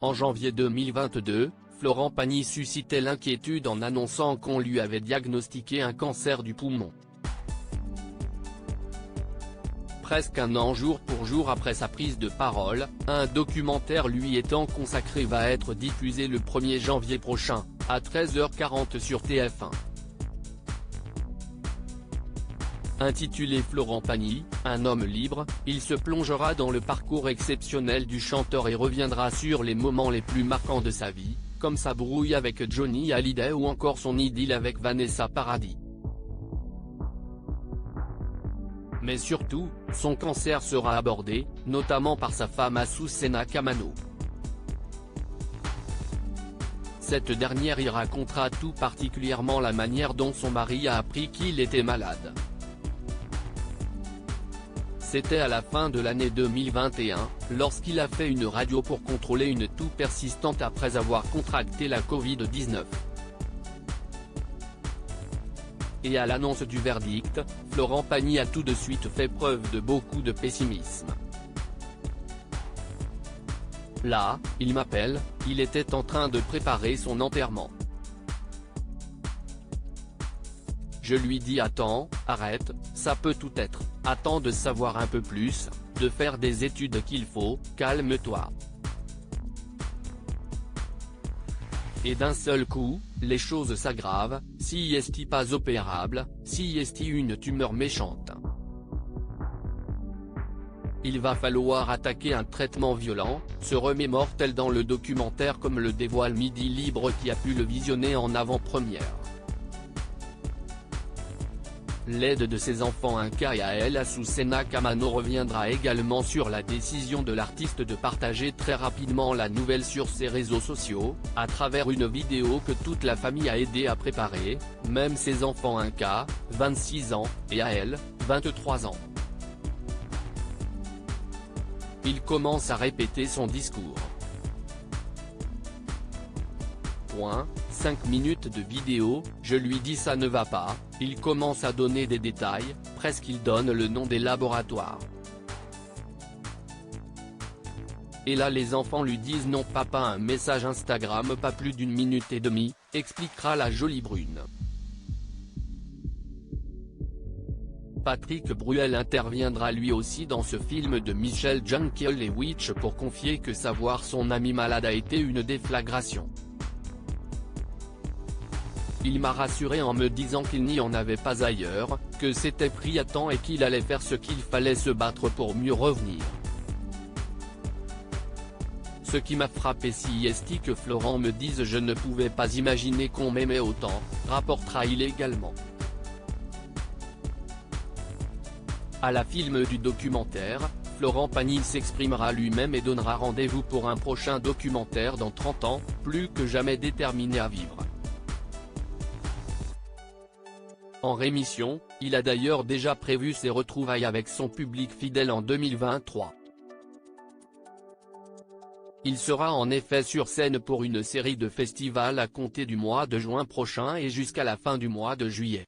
En janvier 2022, Florent Pagny suscitait l'inquiétude en annonçant qu'on lui avait diagnostiqué un cancer du poumon. Presque un an jour pour jour après sa prise de parole, un documentaire lui étant consacré va être diffusé le 1er janvier prochain, à 13h40 sur TF1. Intitulé Florent Pagny, un homme libre, il se plongera dans le parcours exceptionnel du chanteur et reviendra sur les moments les plus marquants de sa vie, comme sa brouille avec Johnny Hallyday ou encore son idylle avec Vanessa Paradis. Mais surtout, son cancer sera abordé, notamment par sa femme Azucena Kamano. Cette dernière y racontera tout particulièrement la manière dont son mari a appris qu'il était malade. C'était à la fin de l'année 2021, lorsqu'il a fait une radio pour contrôler une toux persistante après avoir contracté la Covid-19. Et à l'annonce du verdict, Florent Pagny a tout de suite fait preuve de beaucoup de pessimisme. Là, il m'appelle, il était en train de préparer son enterrement. Je lui dis attends, arrête, ça peut tout être, attends de savoir un peu plus, de faire des études qu'il faut, calme-toi. Et d'un seul coup, les choses s'aggravent, si est-il pas opérable, si est-il une tumeur méchante. Il va falloir attaquer un traitement violent, se remémore-t-elle dans le documentaire comme le dévoile Midi Libre qui a pu le visionner en avant-première. L'aide de ses enfants Inca et Ael Azucena Kamano reviendra également sur la décision de l'artiste de partager très rapidement la nouvelle sur ses réseaux sociaux, à travers une vidéo que toute la famille a aidé à préparer, même ses enfants Inca, 26 ans, et Ael, 23 ans. Il commence à répéter son discours. 5 minutes de vidéo, je lui dis ça ne va pas, il commence à donner des détails, presque il donne le nom des laboratoires. Et là les enfants lui disent non papa un message Instagram pas plus d'1 minute et demie, expliquera la jolie brune. Patrick Bruel interviendra lui aussi dans ce film de Michel Jankelewicz pour confier que savoir son ami malade a été une déflagration. Il m'a rassuré en me disant qu'il n'y en avait pas ailleurs, que c'était pris à temps et qu'il allait faire ce qu'il fallait se battre pour mieux revenir. Ce qui m'a frappé si est que Florent me dise je ne pouvais pas imaginer qu'on m'aimait autant, rapportera-il également. À la film du documentaire, Florent Pagny s'exprimera lui-même et donnera rendez-vous pour un prochain documentaire dans 30 ans, plus que jamais déterminé à vivre. En rémission, il a d'ailleurs déjà prévu ses retrouvailles avec son public fidèle en 2023. Il sera en effet sur scène pour une série de festivals à compter du mois de juin prochain et jusqu'à la fin du mois de juillet.